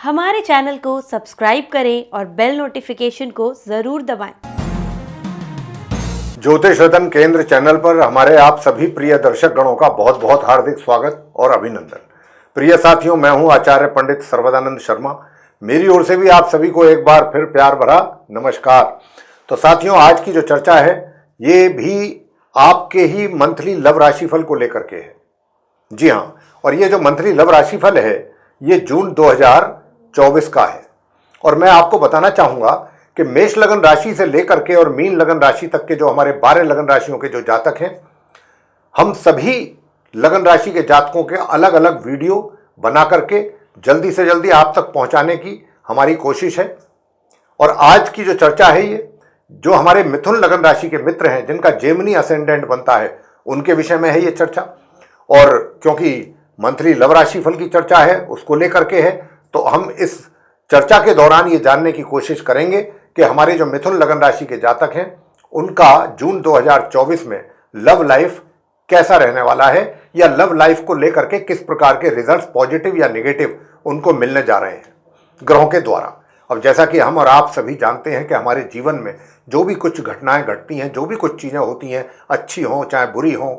हमारे चैनल को सब्सक्राइब करें और बेल नोटिफिकेशन को जरूर दबाएं। ज्योतिष रतन केंद्र चैनल पर हमारे आप सभी प्रिय दर्शक गणों का बहुत बहुत हार्दिक स्वागत और अभिनंदन। प्रिय साथियों, मैं हूं आचार्य पंडित सर्वदानंद शर्मा। मेरी ओर से भी आप सभी को एक बार फिर प्यार भरा नमस्कार। तो साथियों, आज की जो चर्चा है ये भी आपके ही मंथली लव राशिफल को लेकर के है। जी हाँ, और ये जो मंथली लव राशिफल है ये जून 2024 का है। और मैं आपको बताना चाहूंगा कि मेष लगन राशि से लेकर के और मीन लगन राशि तक के जो हमारे 12 लगन राशियों के जो जातक हैं, हम सभी लगन राशि के जातकों के अलग अलग वीडियो बना करके जल्दी से जल्दी आप तक पहुंचाने की हमारी कोशिश है। और आज की जो चर्चा है ये जो हमारे मिथुन लगन राशि के मित्र हैं जिनका जेमिनी असेंडेंट बनता है उनके विषय में है ये चर्चा। और क्योंकि मंथली लव राशिफल की चर्चा है उसको लेकर के है, तो हम इस चर्चा के दौरान ये जानने की कोशिश करेंगे कि हमारे जो मिथुन लगन राशि के जातक हैं उनका जून 2024 में लव लाइफ कैसा रहने वाला है, या लव लाइफ को लेकर के किस प्रकार के रिजल्ट्स पॉजिटिव या नेगेटिव उनको मिलने जा रहे हैं ग्रहों के द्वारा। अब जैसा कि हम और आप सभी जानते हैं कि हमारे जीवन में जो भी कुछ घटनाएं घटती हैं, जो भी कुछ चीज़ें होती हैं, अच्छी हों चाहे बुरी हों,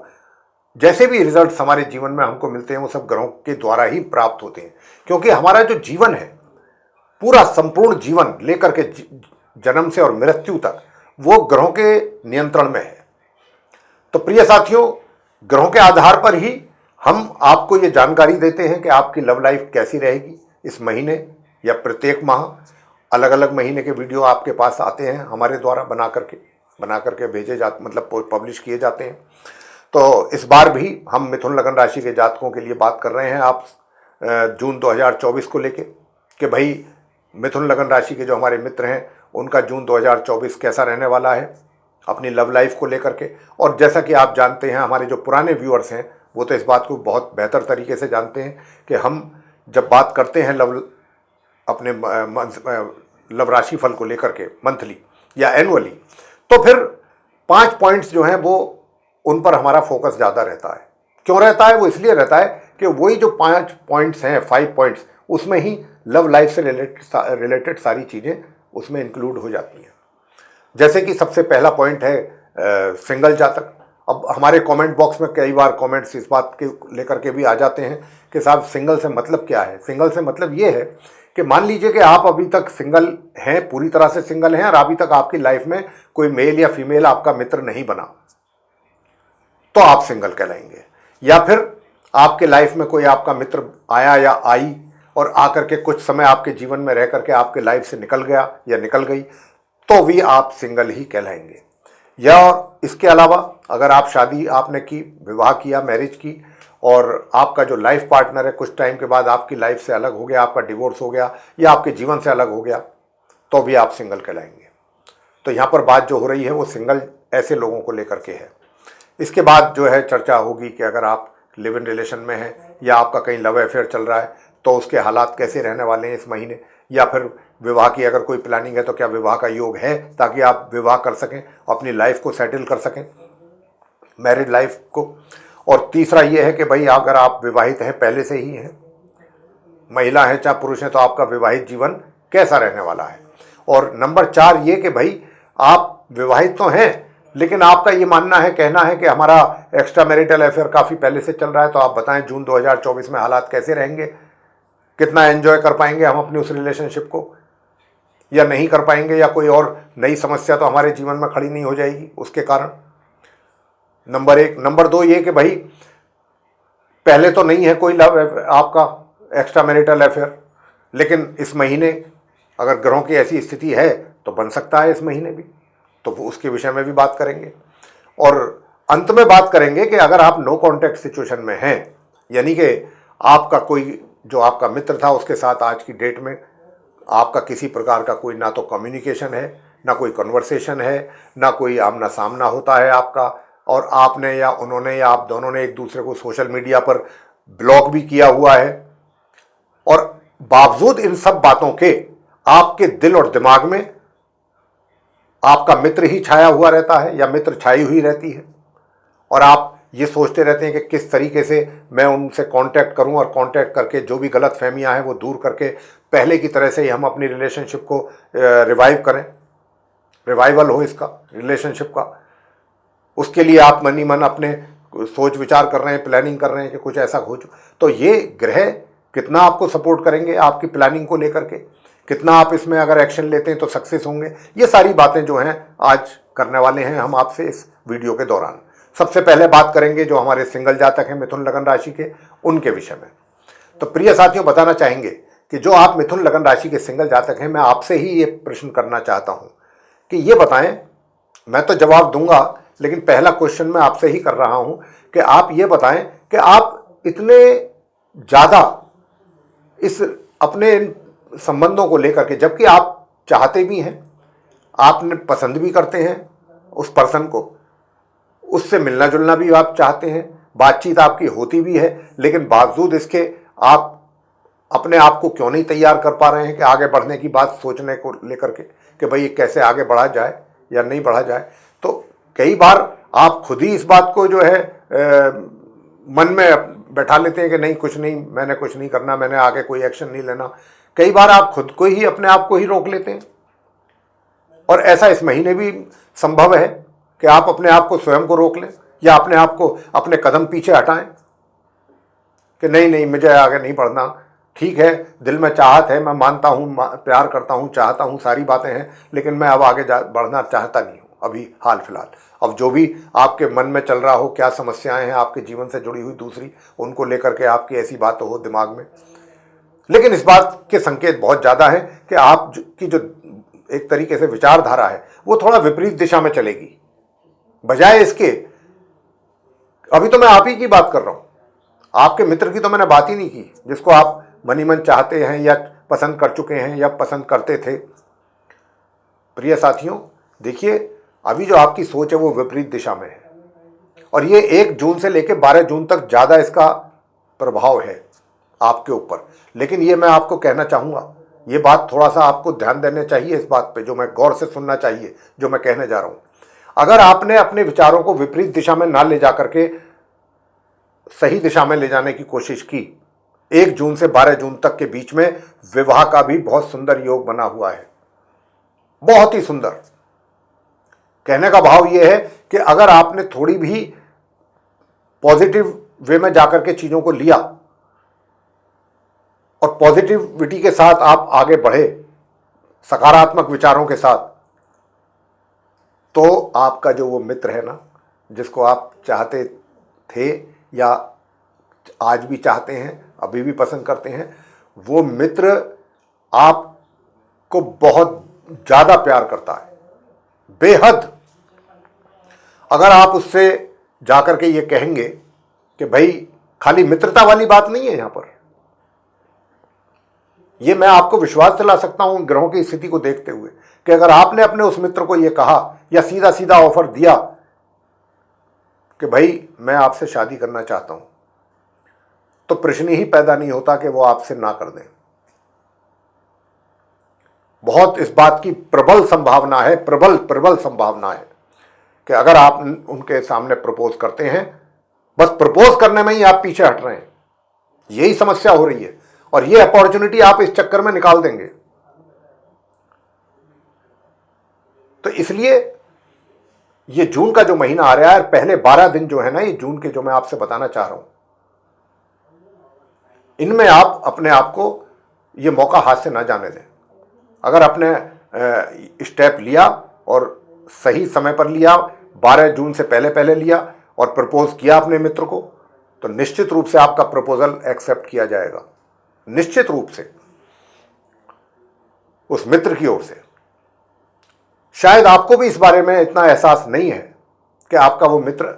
जैसे भी रिजल्ट्स हमारे जीवन में हमको मिलते हैं वो सब ग्रहों के द्वारा ही प्राप्त होते हैं। क्योंकि हमारा जो जीवन है, पूरा संपूर्ण जीवन लेकर के जन्म से और मृत्यु तक वो ग्रहों के नियंत्रण में है। तो प्रिय साथियों, ग्रहों के आधार पर ही हम आपको ये जानकारी देते हैं कि आपकी लव लाइफ कैसी रहेगी इस महीने या प्रत्येक माह। अलग अलग महीने के वीडियो आपके पास आते हैं हमारे द्वारा बना करके भेजे जाते, मतलब पब्लिश किए जाते हैं। तो इस बार भी हम मिथुन लगन राशि के जातकों के लिए बात कर रहे हैं आप जून 2024 को लेके कि भाई मिथुन लगन राशि के जो हमारे मित्र हैं उनका जून 2024 कैसा रहने वाला है अपनी लव लाइफ को लेकर के। और जैसा कि आप जानते हैं, हमारे जो पुराने व्यूअर्स हैं वो तो इस बात को बहुत बेहतर तरीके से जानते हैं कि हम जब बात करते हैं अपने लव राशिफल को लेकर के मंथली या एनुअली, तो फिर 5 पॉइंट्स जो हैं वो उन पर हमारा फोकस ज़्यादा रहता है। क्यों रहता है? वो इसलिए रहता है कि वही जो 5 पॉइंट्स हैं, 5 पॉइंट्स, उसमें ही लव लाइफ से रिलेटेड सारी चीज़ें उसमें इंक्लूड हो जाती हैं। जैसे कि सबसे पहला पॉइंट है सिंगल जातक। अब हमारे कमेंट बॉक्स में कई बार कमेंट्स इस बात के लेकर के भी आ जाते हैं कि साहब सिंगल से मतलब क्या है। सिंगल से मतलब ये है कि मान लीजिए कि आप अभी तक सिंगल हैं, पूरी तरह से सिंगल हैं, और अभी तक आपकी लाइफ में कोई मेल या फीमेल आपका मित्र नहीं बना, तो आप सिंगल कहलाएंगे। या फिर आपके लाइफ में कोई आपका मित्र आया या आई और आकर के कुछ समय आपके जीवन में रह करके आपके लाइफ से निकल गया या निकल गई, तो भी आप सिंगल ही कहलाएंगे। या और इसके अलावा अगर आप शादी आपने की, विवाह किया, मैरिज की, और आपका जो लाइफ पार्टनर है कुछ टाइम के बाद आपकी लाइफ से अलग हो गया, आपका डिवोर्स हो गया या आपके जीवन से अलग हो गया, तो भी आप सिंगल कहलाएंगे। तो यहाँ पर बात जो हो रही है वो सिंगल ऐसे लोगों को लेकर के है। इसके बाद जो है चर्चा होगी कि अगर आप लिव इन रिलेशन में हैं या आपका कहीं लव अफेयर चल रहा है तो उसके हालात कैसे रहने वाले हैं इस महीने, या फिर विवाह की अगर कोई प्लानिंग है तो क्या विवाह का योग है ताकि आप विवाह कर सकें, अपनी लाइफ को सेटल कर सकें, मैरिड लाइफ को। और तीसरा ये है कि भाई अगर आप विवाहित हैं, पहले से ही हैं, महिला हैं चाहे पुरुष हैं, तो आपका विवाहित जीवन कैसा रहने वाला है। और नंबर 4 ये कि भाई आप विवाहित तो हैं लेकिन आपका ये मानना है, कहना है कि हमारा एक्स्ट्रा मैरिटल अफेयर काफ़ी पहले से चल रहा है, तो आप बताएं जून 2024 में हालात कैसे रहेंगे, कितना एंजॉय कर पाएंगे हम अपनी उस रिलेशनशिप को या नहीं कर पाएंगे, या कोई और नई समस्या तो हमारे जीवन में खड़ी नहीं हो जाएगी उसके कारण। नंबर 1। नंबर 2 ये कि भाई पहले तो नहीं है कोई आपका एक्स्ट्रा मैरिटल अफेयर, लेकिन इस महीने अगर ग्रहों की ऐसी स्थिति है तो बन सकता है इस महीने भी, तो उसके विषय में भी बात करेंगे। और अंत में बात करेंगे कि अगर आप नो कॉन्टैक्ट सिचुएशन में हैं, यानी कि आपका कोई जो आपका मित्र था उसके साथ आज की डेट में आपका किसी प्रकार का कोई ना तो कम्युनिकेशन है, ना कोई कन्वर्सेशन है, ना कोई आमना सामना होता है आपका, और आपने या उन्होंने या आप दोनों ने एक दूसरे को सोशल मीडिया पर ब्लॉक भी किया हुआ है, और बावजूद इन सब बातों के आपके दिल और दिमाग में आपका मित्र ही छाया हुआ रहता है या मित्र छाई हुई रहती है, और आप ये सोचते रहते हैं कि किस तरीके से मैं उनसे कांटेक्ट करूं और कांटेक्ट करके जो भी गलत फहमियाँ हैं वो दूर करके पहले की तरह से ही हम अपनी रिलेशनशिप को रिवाइव करें, रिवाइवल हो इसका रिलेशनशिप का। उसके लिए आप मन ही मन अपने सोच विचार कर रहे हैं, प्लानिंग कर रहे हैं कि कुछ ऐसा हो। तो ये ग्रह कितना आपको सपोर्ट करेंगे आपकी प्लानिंग को लेकर के, कितना आप इसमें अगर एक्शन लेते हैं तो सक्सेस होंगे, ये सारी बातें जो हैं आज करने वाले हैं हम आपसे इस वीडियो के दौरान। सबसे पहले बात करेंगे जो हमारे सिंगल जातक हैं मिथुन लगन राशि के, उनके विषय में। तो प्रिय साथियों, बताना चाहेंगे कि जो आप मिथुन लगन राशि के सिंगल जातक हैं, मैं आपसे ही ये प्रश्न करना चाहता हूं कि ये बताएं, मैं तो जवाब दूंगा लेकिन पहला क्वेश्चन मैं आपसे ही कर रहा हूं कि आप ये बताएं कि आप इतने ज़्यादा इस अपने संबंधों को लेकर के, जबकि आप चाहते भी हैं, आपने पसंद भी करते हैं उस पर्सन को, उससे मिलना जुलना भी आप चाहते हैं, बातचीत आपकी होती भी है, लेकिन बावजूद इसके आप अपने आप को क्यों नहीं तैयार कर पा रहे हैं कि आगे बढ़ने की बात सोचने को लेकर के कि भाई ये कैसे आगे बढ़ा जाए या नहीं बढ़ा जाए। तो कई बार आप खुद ही इस बात को जो है मन में बैठा लेते हैं कि नहीं, कुछ नहीं, मैंने कुछ नहीं करना, मैंने आगे कोई एक्शन नहीं लेना। कई बार आप खुद को ही अपने आप को ही रोक लेते हैं, और ऐसा इस महीने भी संभव है कि आप अपने आप को स्वयं को रोक लें या अपने आप को अपने कदम पीछे हटाएं कि नहीं नहीं, मुझे आगे नहीं बढ़ना। ठीक है, दिल में चाहत है, मैं मानता हूँ, प्यार करता हूँ, चाहता हूँ, सारी बातें हैं, लेकिन मैं अब आगे बढ़ना चाहता नहीं हूँ अभी हाल फिलहाल। अब जो भी आपके मन में चल रहा हो, क्या समस्याएं हैं आपके जीवन से जुड़ी हुई दूसरी, उनको लेकर के आपकी ऐसी बात हो दिमाग में, लेकिन इस बात के संकेत बहुत ज़्यादा है कि आप की जो एक तरीके से विचारधारा है वो थोड़ा विपरीत दिशा में चलेगी। बजाय इसके, अभी तो मैं आप ही की बात कर रहा हूँ, आपके मित्र की तो मैंने बात ही नहीं की, जिसको आप मन ही मन चाहते हैं या पसंद कर चुके हैं या पसंद करते थे। प्रिय साथियों, देखिए, अभी जो आपकी सोच है वो विपरीत दिशा में है, और ये 1 जून से लेकर 12 जून तक ज़्यादा इसका प्रभाव है आपके ऊपर। लेकिन ये मैं आपको कहना चाहूँगा, ये बात थोड़ा सा आपको ध्यान देना चाहिए इस बात पे, जो मैं गौर से सुनना चाहिए जो मैं कहने जा रहा हूँ। अगर आपने अपने विचारों को विपरीत दिशा में ना ले जा करके सही दिशा में ले जाने की कोशिश की, 1 जून से 12 जून तक के बीच में विवाह का भी बहुत सुंदर योग बना हुआ है, बहुत ही सुंदर। कहने का भाव यह है कि अगर आपने थोड़ी भी पॉजिटिव वे में जाकर के चीजों को लिया और पॉजिटिविटी के साथ आप आगे बढ़े, सकारात्मक विचारों के साथ, तो आपका जो वो मित्र है ना, जिसको आप चाहते थे या आज भी चाहते हैं, अभी भी पसंद करते हैं, वो मित्र आपको बहुत ज़्यादा प्यार करता है, बेहद। अगर आप उससे जाकर के ये कहेंगे कि भाई, खाली मित्रता वाली बात नहीं है यहाँ पर, ये मैं आपको विश्वास दिला सकता हूं ग्रहों की स्थिति को देखते हुए कि अगर आपने अपने उस मित्र को ये कहा या सीधा सीधा ऑफर दिया कि भाई मैं आपसे शादी करना चाहता हूं, तो प्रश्न ही पैदा नहीं होता कि वो आपसे ना कर दें। बहुत इस बात की प्रबल संभावना है, प्रबल संभावना है कि अगर आप उनके सामने प्रपोज करते हैं, बस प्रपोज करने में ही आप पीछे हट रहे हैं, यही समस्या हो रही है, और ये अपॉर्चुनिटी आप इस चक्कर में निकाल देंगे। तो इसलिए ये जून का जो महीना आ रहा है, पहले 12 दिन जो है ना, ये जून के जो मैं आपसे बताना चाह रहा हूं, इनमें आप अपने आप को ये मौका हाथ से ना जाने दें। अगर आपने स्टेप लिया और सही समय पर लिया, 12 जून से पहले पहले लिया और प्रपोज किया अपने मित्र को, तो निश्चित रूप से आपका प्रपोजल एक्सेप्ट किया जाएगा, निश्चित रूप से उस मित्र की ओर से। शायद आपको भी इस बारे में इतना एहसास नहीं है कि आपका वो मित्र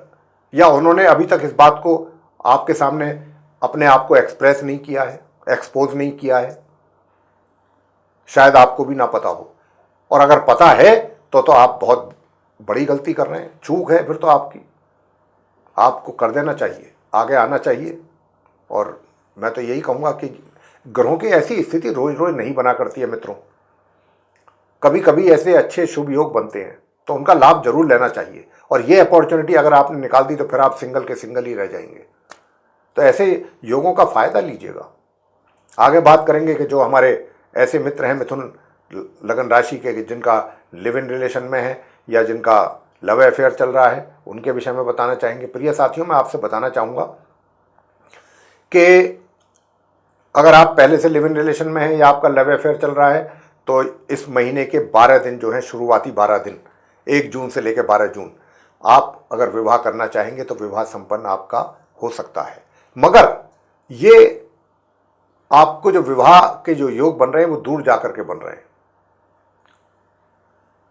या उन्होंने अभी तक इस बात को आपके सामने अपने आप को एक्सप्रेस नहीं किया है, एक्सपोज नहीं किया है, शायद आपको भी ना पता हो। और अगर पता है तो आप बहुत बड़ी गलती कर रहे हैं, चूक है फिर तो आपकी। आपको कर देना चाहिए, आगे आना चाहिए। और मैं तो यही कहूँगा कि ग्रहों की ऐसी स्थिति रोज रोज नहीं बना करती है मित्रों, कभी कभी ऐसे अच्छे शुभ योग बनते हैं तो उनका लाभ जरूर लेना चाहिए। और ये अपॉर्चुनिटी अगर आपने निकाल दी तो फिर आप सिंगल के सिंगल ही रह जाएंगे। तो ऐसे योगों का फायदा लीजिएगा। आगे बात करेंगे कि जो हमारे ऐसे मित्र हैं मिथुन लगन राशि के, जिनका लिव इन रिलेशन में है या जिनका लव अफेयर चल रहा है, उनके विषय में बताना चाहेंगे। प्रिय साथियों, मैं आपसे बताना चाहूँगा कि अगर आप पहले से लिव इन रिलेशन में हैं या आपका लव अफेयर चल रहा है, तो इस महीने के 12 दिन जो हैं, शुरुआती 12 दिन 1 जून से लेकर 12 जून, आप अगर विवाह करना चाहेंगे तो विवाह संपन्न आपका हो सकता है। मगर ये आपको जो विवाह के जो योग बन रहे हैं वो दूर जाकर के बन रहे हैं।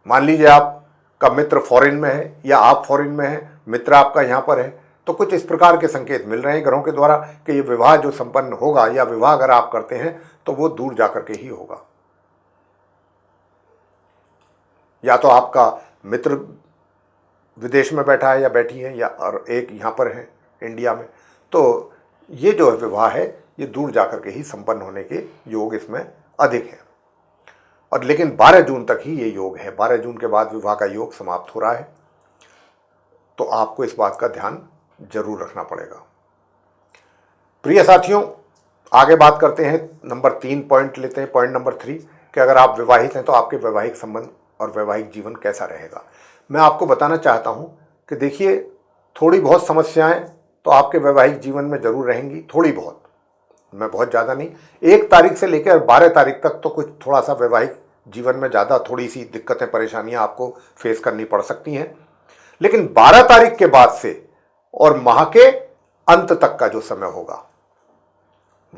मान लीजिए आपका मित्र फॉरेन में है या आप फॉरेन में हैं, मित्र आपका यहाँ पर है, तो कुछ इस प्रकार के संकेत मिल रहे हैं ग्रहों के द्वारा कि ये विवाह जो संपन्न होगा या विवाह अगर आप करते हैं तो वो दूर जाकर के ही होगा। या तो आपका मित्र विदेश में बैठा है या बैठी है, या और एक यहाँ पर है इंडिया में, तो ये जो विवाह है ये दूर जाकर के ही संपन्न होने के योग इसमें अधिक है। और लेकिन 12 जून तक ही ये योग है। 12 जून के बाद विवाह का योग समाप्त हो रहा है, तो आपको इस बात का ध्यान जरूर रखना पड़ेगा। प्रिय साथियों, आगे बात करते हैं। नंबर 3 पॉइंट लेते हैं। पॉइंट नंबर 3 कि अगर आप विवाहित हैं तो आपके वैवाहिक संबंध और वैवाहिक जीवन कैसा रहेगा। मैं आपको बताना चाहता हूं कि देखिए, थोड़ी बहुत समस्याएं तो आपके वैवाहिक जीवन में जरूर रहेंगी, थोड़ी बहुत, मैं बहुत ज़्यादा नहीं। 1 तारीख से लेकर 12 तारीख तक तो कुछ थोड़ा सा वैवाहिक जीवन में ज़्यादा थोड़ी सी दिक्कतें परेशानियां आपको फेस करनी पड़ सकती हैं। लेकिन 12 तारीख के बाद से और माह के अंत तक का जो समय होगा,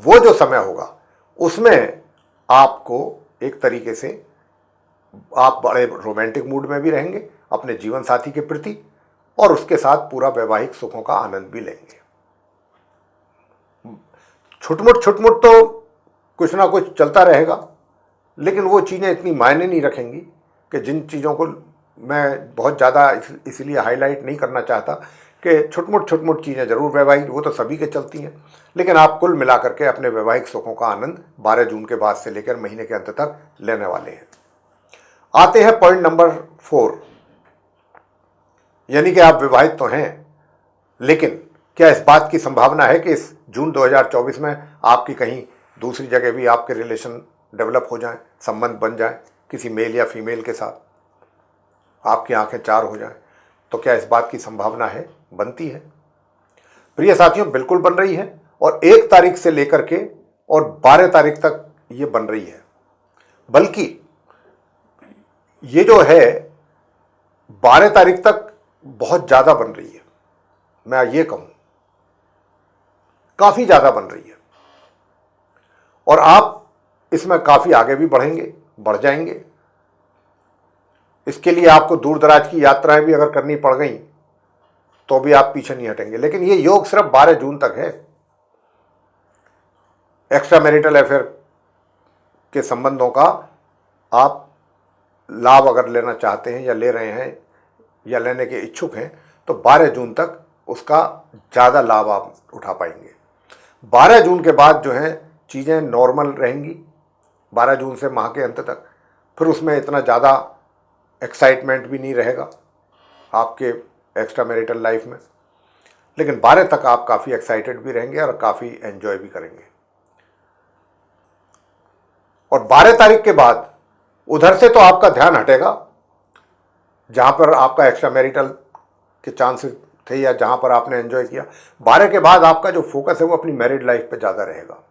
वो जो समय होगा उसमें आपको एक तरीके से आप बड़े रोमांटिक मूड में भी रहेंगे अपने जीवन साथी के प्रति, और उसके साथ पूरा वैवाहिक सुखों का आनंद भी लेंगे। छुटमुट तो कुछ ना कुछ चलता रहेगा, लेकिन वो चीज़ें इतनी मायने नहीं रखेंगी कि जिन चीज़ों को मैं बहुत ज़्यादा इसलिए हाईलाइट नहीं करना चाहता कि छुटमुट चीज़ें जरूर वैवाहिक, वो तो सभी के चलती हैं, लेकिन आप कुल मिलाकर के अपने वैवाहिक सुखों का आनंद 12 जून के बाद से लेकर महीने के अंत तक लेने वाले हैं। आते हैं पॉइंट नंबर 4, यानी कि आप विवाहित तो हैं, लेकिन क्या इस बात की संभावना है कि इस जून 2024 में आपकी कहीं दूसरी जगह भी आपके रिलेशन डेवलप हो जाएं, संबंध बन जाएं किसी मेल या फीमेल के साथ, आपकी आंखें चार हो जाएं? तो क्या इस बात की संभावना है? बनती है। प्रिय साथियों, बिल्कुल बन रही है, और 1 तारीख से लेकर के और 12 तारीख तक ये बन रही है। बल्कि ये जो है 12 तारीख तक बहुत ज़्यादा बन रही है। मैं ये कहूँ काफ़ी ज़्यादा बन रही है, और आप इसमें काफ़ी आगे भी बढ़ जाएंगे। इसके लिए आपको दूर दराज की यात्राएं भी अगर करनी पड़ गई तो भी आप पीछे नहीं हटेंगे। लेकिन ये योग सिर्फ 12 जून तक है। एक्स्ट्रा मैरिटल अफेयर के संबंधों का आप लाभ अगर लेना चाहते हैं या ले रहे हैं या लेने के इच्छुक हैं, तो 12 जून तक उसका ज़्यादा लाभ आप उठा पाएंगे। 12 जून के बाद जो है चीज़ें नॉर्मल रहेंगी। 12 जून से माह के अंत तक फिर उसमें इतना ज़्यादा एक्साइटमेंट भी नहीं रहेगा आपके एक्स्ट्रा मैरिटल लाइफ में, लेकिन 12 तक आप काफ़ी एक्साइटेड भी रहेंगे और काफ़ी एंजॉय भी करेंगे। और 12 तारीख के बाद उधर से तो आपका ध्यान हटेगा, जहाँ पर आपका एक्स्ट्रा मैरिटल के चांसेस थे या जहाँ पर आपने एंजॉय किया। 12 के बाद आपका जो फोकस है वो अपनी मैरिड लाइफ पे ज़्यादा रहेगा,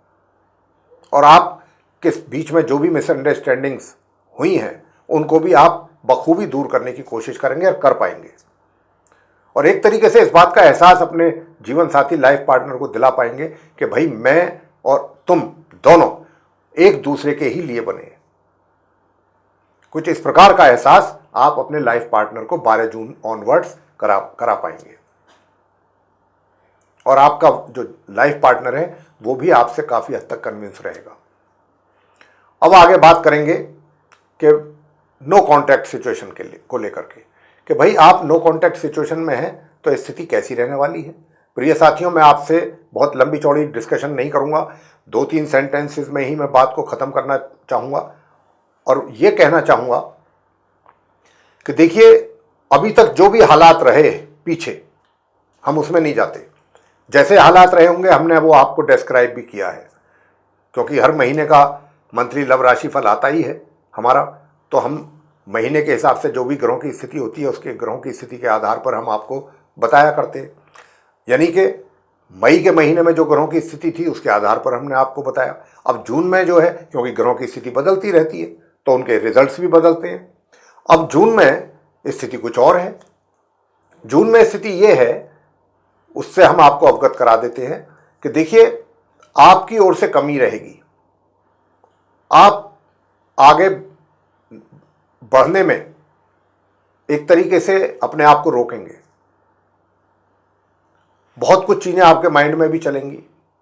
और आप किस बीच में जो भी मिसअंडरस्टैंडिंग्स हुई हैं उनको भी आप बखूबी दूर करने की कोशिश करेंगे और कर पाएंगे। और एक तरीके से इस बात का एहसास अपने जीवन साथी लाइफ पार्टनर को दिला पाएंगे कि भाई मैं और तुम दोनों एक दूसरे के ही लिए बने। कुछ इस प्रकार का एहसास आप अपने लाइफ पार्टनर को 12 जून ऑनवर्ड्स करा पाएंगे, और आपका जो लाइफ पार्टनर है वो भी आपसे काफ़ी हद तक कन्विंस रहेगा। अब आगे बात करेंगे कि नो कॉन्टैक्ट सिचुएशन को लेकर के, कि भाई आप नो कॉन्टैक्ट सिचुएशन में हैं तो स्थिति कैसी रहने वाली है। प्रिय साथियों, मैं आपसे बहुत लंबी चौड़ी डिस्कशन नहीं करूंगा, 2-3 सेंटेंसेस में ही मैं बात को ख़त्म करना चाहूँगा, और ये कहना चाहूँगा कि देखिए, अभी तक जो भी हालात रहे पीछे, हम उसमें नहीं जाते। जैसे हालात रहे होंगे हमने वो आपको डिस्क्राइब भी किया है, क्योंकि हर महीने का मंथली लव राशिफल आता ही है हमारा, तो हम महीने के हिसाब से जो भी ग्रहों की स्थिति होती है उसके ग्रहों की स्थिति के आधार पर हम आपको बताया करते हैं। यानी कि मई के महीने में जो ग्रहों की स्थिति थी उसके आधार पर हमने आपको बताया। अब जून में जो है, क्योंकि ग्रहों की स्थिति बदलती रहती है तो उनके रिजल्ट्स भी बदलते हैं। अब जून में स्थिति कुछ और है। जून में स्थिति ये है, उससे हम आपको अवगत करा देते हैं कि देखिए, आपकी ओर से कमी रहेगी, आप आगे बढ़ने में एक तरीके से अपने आप को रोकेंगे। बहुत कुछ चीज़ें आपके माइंड में भी चलेंगी,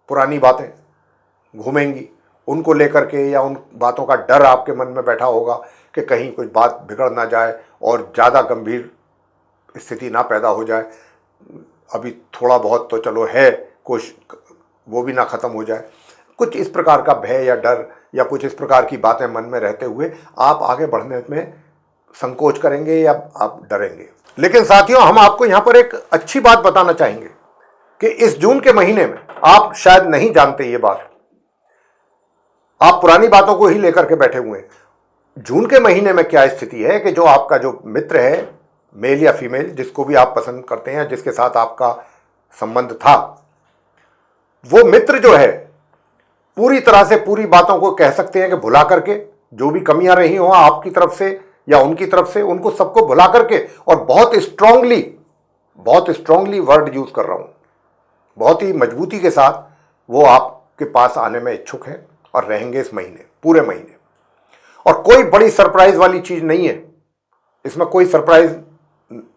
पुरानी बातें घूमेंगी, उनको लेकर के, या उन बातों का डर आपके मन में बैठा होगा कि कहीं कुछ बात बिगड़ ना जाए और ज़्यादा गंभीर स्थिति ना पैदा हो जाए। अभी थोड़ा बहुत तो चलो है कुछ, वो भी ना ख़त्म हो जाए। कुछ इस प्रकार का भय या डर या कुछ इस प्रकार की बातें मन में रहते हुए आप आगे बढ़ने में संकोच करेंगे या आप डरेंगे। लेकिन साथियों, हम आपको यहाँ पर एक अच्छी बात बताना चाहेंगे कि इस जून के महीने में, आप शायद नहीं जानते ये बात, आप पुरानी बातों को ही लेकर के बैठे हुए हैं। जून के महीने में क्या स्थिति है कि जो आपका जो मित्र है, मेल या फीमेल, जिसको भी आप पसंद करते हैं, जिसके साथ आपका संबंध था, वो मित्र जो है पूरी तरह से पूरी बातों को कह सकते हैं कि भुला करके, जो भी कमियां रही हो आपकी तरफ से या उनकी तरफ से, उनको सबको भुला करके, और बहुत स्ट्रांगली वर्ड यूज कर रहा हूं, बहुत ही मजबूती के साथ वो आपके पास आने में इच्छुक है और रहेंगे इस महीने, पूरे महीने। और कोई बड़ी सरप्राइज वाली चीज नहीं है इसमें, कोई सरप्राइज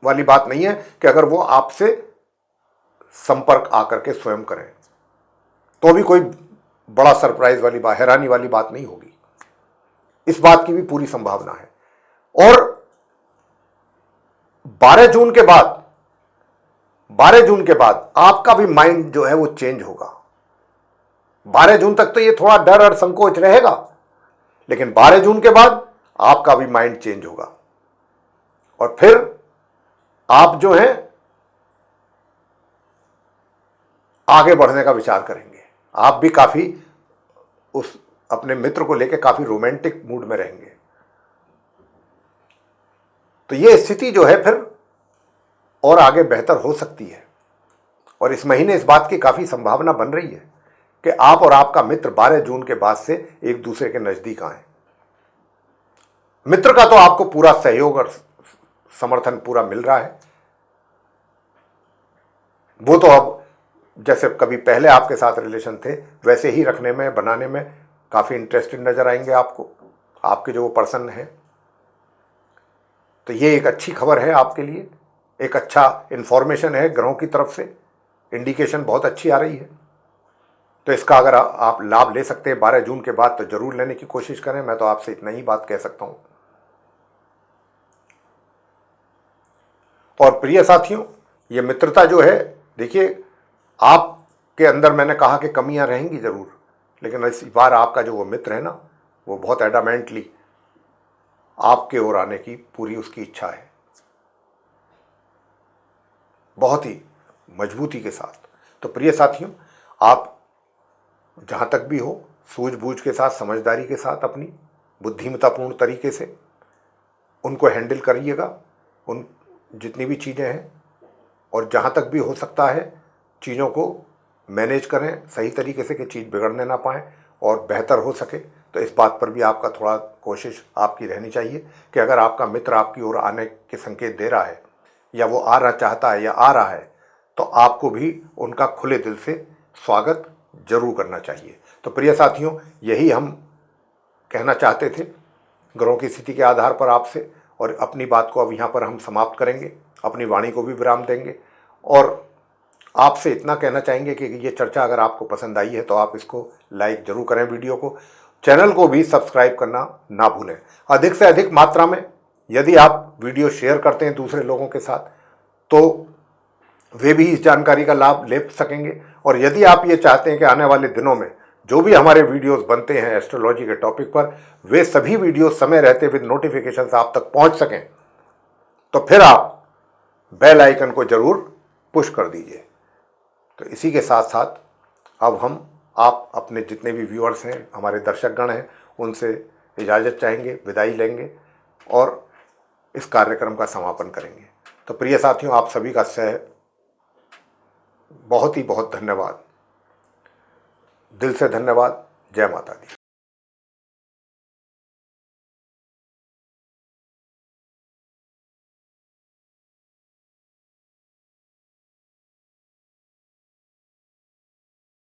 वाली बात नहीं है कि अगर वो आपसे संपर्क आकर के स्वयं करें तो भी कोई बड़ा सरप्राइज वाली बात, हैरानी वाली बात नहीं होगी। इस बात की भी पूरी संभावना है। और 12 जून के बाद आपका भी माइंड जो है वो चेंज होगा। 12 जून तक तो ये थोड़ा डर और संकोच रहेगा, लेकिन 12 जून के बाद आपका भी माइंड चेंज होगा और फिर आप जो है आगे बढ़ने का विचार करेंगे। आप भी काफी उस अपने मित्र को लेकर काफी रोमांटिक मूड में रहेंगे। तो ये स्थिति जो है फिर और आगे बेहतर हो सकती है। और इस महीने इस बात की काफी संभावना बन रही है कि आप और आपका मित्र 12 जून के बाद से एक दूसरे के नजदीक आए। मित्र का तो आपको पूरा सहयोग और समर्थन पूरा मिल रहा है। वो तो अब जैसे कभी पहले आपके साथ रिलेशन थे वैसे ही रखने में, बनाने में काफी इंटरेस्टेड नजर आएंगे आपको, आपके जो वो पर्सन है। तो ये एक अच्छी खबर है आपके लिए, एक अच्छा इंफॉर्मेशन है ग्रहों की तरफ से, इंडिकेशन बहुत अच्छी आ रही है। तो इसका अगर आप लाभ ले सकते हैं 12 जून के बाद तो जरूर लेने की कोशिश करें। मैं तो आपसे इतना ही बात कह सकता हूं। और प्रिय साथियों, ये मित्रता जो है, देखिए, आपके अंदर मैंने कहा कि कमियां रहेंगी जरूर, लेकिन इस बार आपका जो वो मित्र है ना, वो बहुत एडामेंटली आपके ओर आने की पूरी उसकी इच्छा है, बहुत ही मजबूती के साथ। तो प्रिय साथियों, आप जहां तक भी हो सूझबूझ के साथ, समझदारी के साथ, अपनी बुद्धिमत्तापूर्ण तरीके से उनको हैंडल करिएगा, उन जितनी भी चीज़ें हैं। और जहां तक भी हो सकता है चीज़ों को मैनेज करें सही तरीके से कि चीज़ बिगड़ने ना पाए और बेहतर हो सके। तो इस बात पर भी आपका थोड़ा कोशिश आपकी रहनी चाहिए कि अगर आपका मित्र आपकी ओर आने के संकेत दे रहा है या वो आना चाहता है या आ रहा है, तो आपको भी उनका खुले दिल से स्वागत जरूर करना चाहिए। तो प्रिय साथियों, यही हम कहना चाहते थे ग्रहों की स्थिति के आधार पर आपसे, और अपनी बात को अब यहाँ पर हम समाप्त करेंगे, अपनी वाणी को भी विराम देंगे। और आपसे इतना कहना चाहेंगे कि ये चर्चा अगर आपको पसंद आई है तो आप इसको लाइक जरूर करें, वीडियो को, चैनल को भी सब्सक्राइब करना ना भूलें। अधिक से अधिक मात्रा में यदि आप वीडियो शेयर करते हैं दूसरे लोगों के साथ तो वे भी इस जानकारी का लाभ ले सकेंगे। और यदि आप ये चाहते हैं कि आने वाले दिनों में जो भी हमारे वीडियोस बनते हैं एस्ट्रोलॉजी के टॉपिक पर, वे सभी वीडियोस समय रहते विद नोटिफिकेशंस आप तक पहुंच सकें, तो फिर आप बेल आइकन को जरूर पुश कर दीजिए। तो इसी के साथ साथ अब हम आप अपने जितने भी व्यूअर्स हैं, हमारे दर्शकगण हैं, उनसे इजाज़त चाहेंगे, विदाई लेंगे और इस कार्यक्रम का समापन करेंगे। तो प्रिय साथियों, आप सभी का बहुत ही बहुत धन्यवाद, दिल से धन्यवाद। जय माता दी।